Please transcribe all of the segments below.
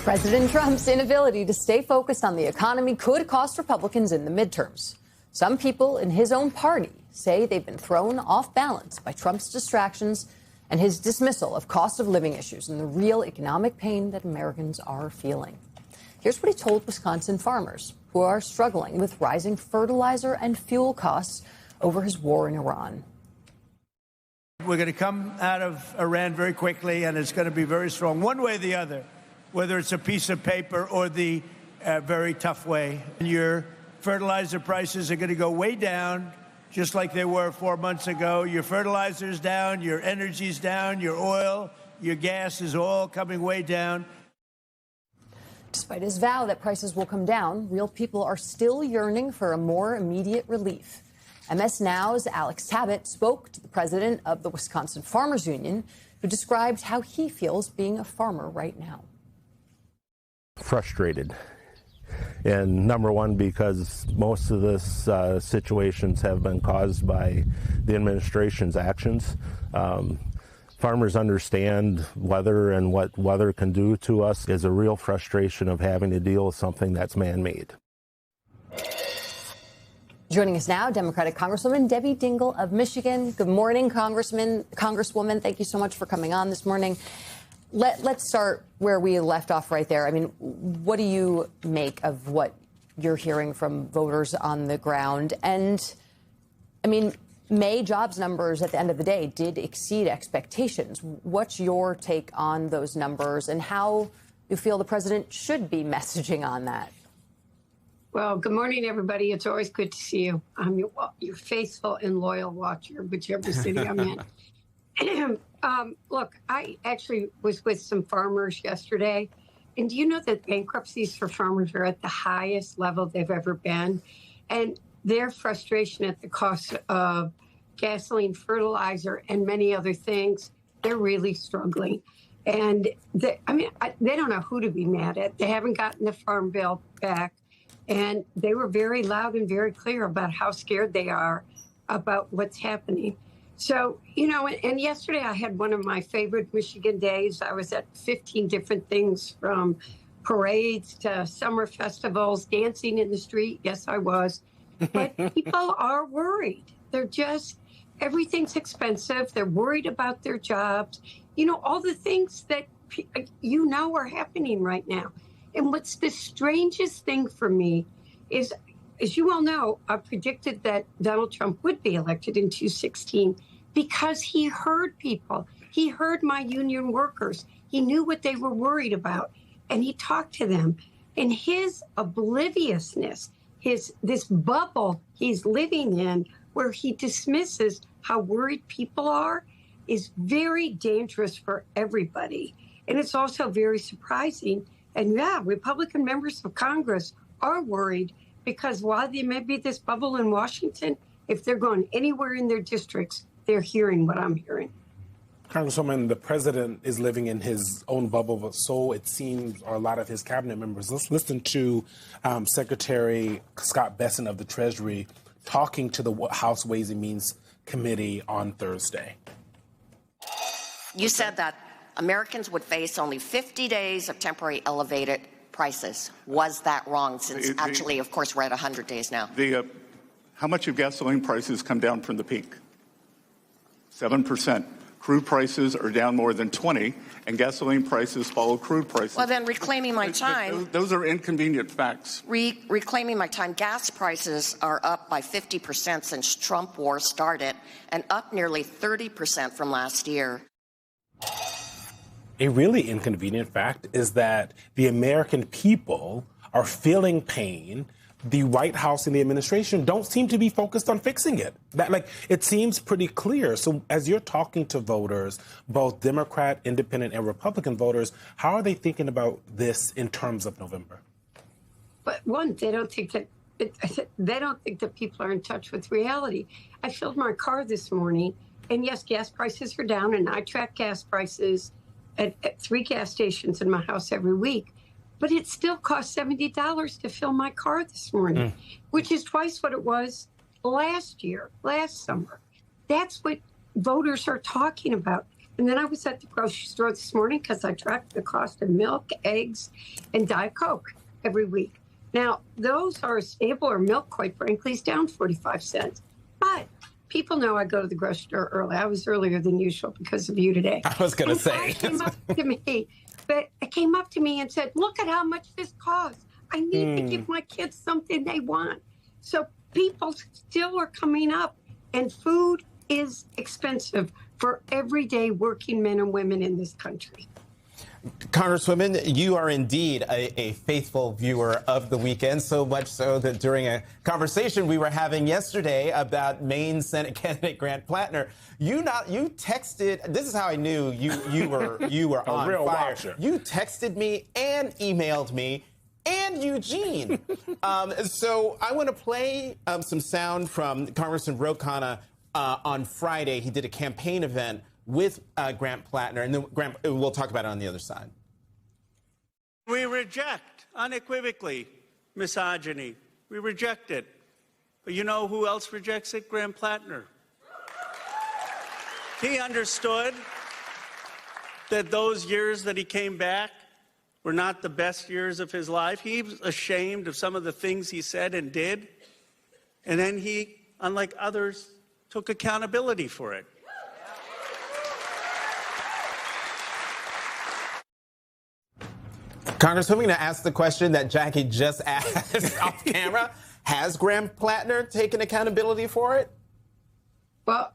President Trump's inability to stay focused on the economy could cost Republicans in the midterms. Some people in his own party say they've been thrown off balance by Trump's distractions and his dismissal of cost of living issues and the real economic pain that Americans are feeling. Here's what he told Wisconsin farmers who are struggling with rising fertilizer and fuel costs over his war in Iran. We're going to come out of Iran very quickly, and it's going to be very strong, one way or the other, whether it's a piece of paper or the very tough way. Your fertilizer prices are going to go way down, just like they were 4 months ago. Your fertilizer's down, your energy's down, your oil, your gas is all coming way down. Despite his vow that prices will come down, real people are still yearning for a more immediate relief. MS Now's Alex Tabbitt spoke to the president of the Wisconsin Farmers Union, who described how he feels being a farmer right now. Frustrated. And number one, because most of this situations have been caused by the administration's actions. Farmers understand weather and what weather can do to us is a real frustration of having to deal with something that's man-made. Joining us now, Democratic Congresswoman Debbie Dingell of Michigan. Good morning, Congresswoman. Thank you so much for coming on this morning. Let's start where we left off right there. I mean, what do you make of what you're hearing from voters on the ground? And, I mean, May jobs numbers at the end of the day did exceed expectations. What's your take on those numbers and how you feel the president should be messaging on that? Well, good morning, everybody. It's always good to see you. I'm your faithful and loyal watcher, whichever city I'm in. Look, I actually was with some farmers yesterday. And do you know that bankruptcies for farmers are at the highest level they've ever been? And their frustration at the cost of gasoline, fertilizer, and many other things, they're really struggling. And they don't know who to be mad at. They haven't gotten the farm bill back. And they were very loud and very clear about how scared they are about what's happening. So, you know, and yesterday I had one of my favorite Michigan days. I was at 15 different things, from parades to summer festivals, dancing in the street. Yes, I was. But people are worried. They're just, everything's expensive. They're worried about their jobs. You know, all the things that you know are happening right now. And what's the strangest thing for me is, as you all know, I predicted that Donald Trump would be elected in 2016 because he heard people. He heard my union workers. He knew what they were worried about, and he talked to them. And his obliviousness, this bubble he's living in, where he dismisses how worried people are, is very dangerous for everybody. And it's also very surprising. And yeah, Republican members of Congress are worried because while there may be this bubble in Washington, if they're going anywhere in their districts, they're hearing what I'm hearing. Congresswoman, the president is living in his own bubble, but so it seems are a lot of his cabinet members. Let's listen to Secretary Scott Bessent of the Treasury talking to the House Ways and Means Committee on Thursday. You said that Americans would face only 50 days of temporary elevated prices. Was that wrong? Since actually, of course, we're at 100 days now. How much have gasoline prices come down from the peak? 7%. Crude prices are down more than 20%, and gasoline prices follow crude prices. Well, then reclaiming my time. Those are inconvenient facts. Reclaiming my time. Gas prices are up by 50% since Trump war started, and up nearly 30% from last year. A really inconvenient fact is that the American people are feeling pain. The White House and the administration don't seem to be focused on fixing it. It seems pretty clear. So as you're talking to voters, both Democrat, Independent, and Republican voters, how are they thinking about this in terms of November? But one, they don't think that people are in touch with reality. I filled my car this morning, and yes, gas prices are down, and I track gas prices at 3 gas stations in my house every week. But it still cost $70 to fill my car this morning, which is twice what it was last summer. That's what voters are talking about. And then I was at the grocery store this morning because I tracked the cost of milk, eggs, and Diet Coke every week. Now, those are stable, or milk, quite frankly, is down 45 cents. But people know I go to the grocery store early. I was earlier than usual because of you today. I was going to say. It came up to me and said, look at how much this costs. I need to give my kids something they want. So people still are coming up, and food is expensive for everyday working men and women in this country. Congresswoman, you are indeed a faithful viewer of The Weekend, so much so that during a conversation we were having yesterday about Maine Senate candidate Grant Plattner, you texted. This is how I knew you were on real fire. watcher. You texted me and emailed me and Eugene. So I want to play some sound from Congressman Ro Khanna on Friday. He did a campaign event with Grant Plattner, and then we'll talk about it on the other side. We reject, unequivocally, misogyny. We reject it. But you know who else rejects it? Grant Plattner. He understood that those years that he came back were not the best years of his life. He was ashamed of some of the things he said and did. And then he, unlike others, took accountability for it. Congresswoman, I'm going to ask the question that Jackie just asked off camera. Has Grant Plattner taken accountability for it? Well,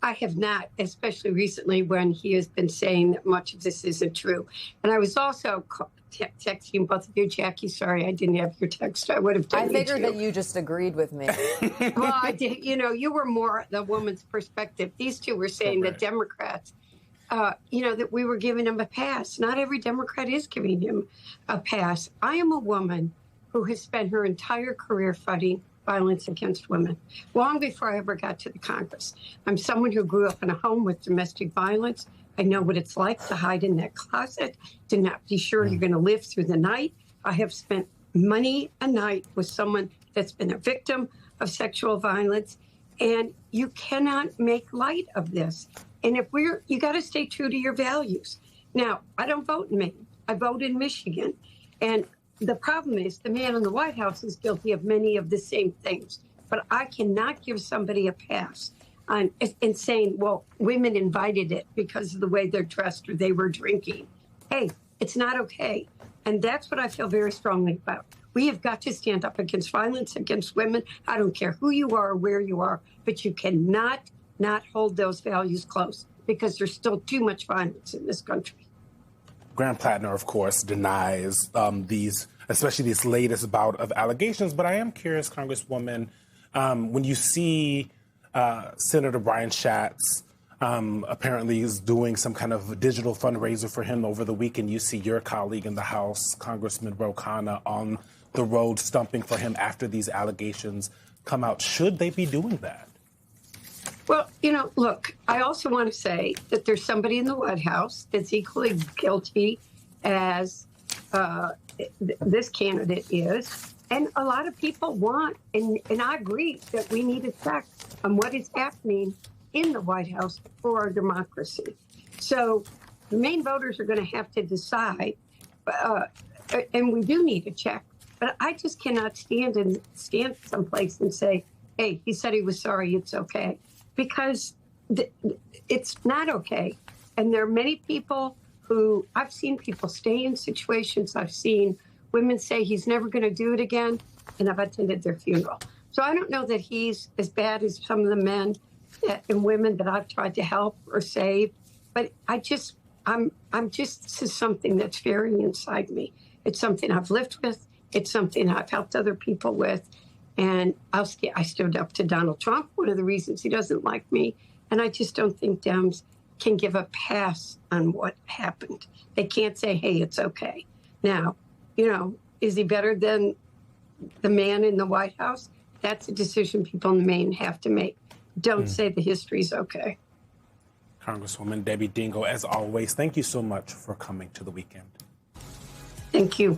I have not, especially recently when he has been saying that much of this isn't true. And I was also texting both of you, Jackie. Sorry, I didn't have your text. I would have done I figured that you just agreed with me. Well, I did. You know, you were more the woman's perspective. These two were saying that Democrats, that we were giving him a pass. Not every Democrat is giving him a pass. I am a woman who has spent her entire career fighting violence against women, long before I ever got to the Congress. I'm someone who grew up in a home with domestic violence. I know what it's like to hide in that closet, to not be sure you're going to live through the night. I have spent many a night with someone that's been a victim of sexual violence, and you cannot make light of this. And you got to stay true to your values. Now, I don't vote in Maine. I vote in Michigan. And the problem is the man in the White House is guilty of many of the same things. But I cannot give somebody a pass on saying, well, women invited it because of the way they're dressed or they were drinking. Hey, it's not okay. And that's what I feel very strongly about. We have got to stand up against violence against women. I don't care who you are or where you are, but you cannot not hold those values close because there's still too much violence in this country. Grant Plattner, of course, denies especially this latest bout of allegations. But I am curious, Congresswoman, when you see Senator Brian Schatz apparently is doing some kind of digital fundraiser for him over the weekend, you see your colleague in the House, Congressman Ro Khanna, on the road stumping for him after these allegations come out. Should they be doing that? Well, look, I also want to say that there's somebody in the White House that's equally guilty as this candidate is. And a lot of people want, and I agree that we need to check on what is happening in the White House for our democracy. So the Maine voters are going to have to decide, and we do need to check. But I just cannot stand someplace and say, hey, he said he was sorry, it's okay. Because it's not okay. And there are many people who, I've seen people stay in situations, I've seen women say he's never going to do it again, and I've attended their funeral. So I don't know that he's as bad as some of the men and women that I've tried to help or save, but this is something that's very inside me. It's something I've lived with. It's something I've helped other people with. And I stood up to Donald Trump, one of the reasons he doesn't like me. And I just don't think Dems can give a pass on what happened. They can't say, hey, it's okay. Now, is he better than the man in the White House? That's a decision people in Maine have to make. Don't say the history's okay. Congresswoman Debbie Dingell, as always, thank you so much for coming to The Weekend. Thank you.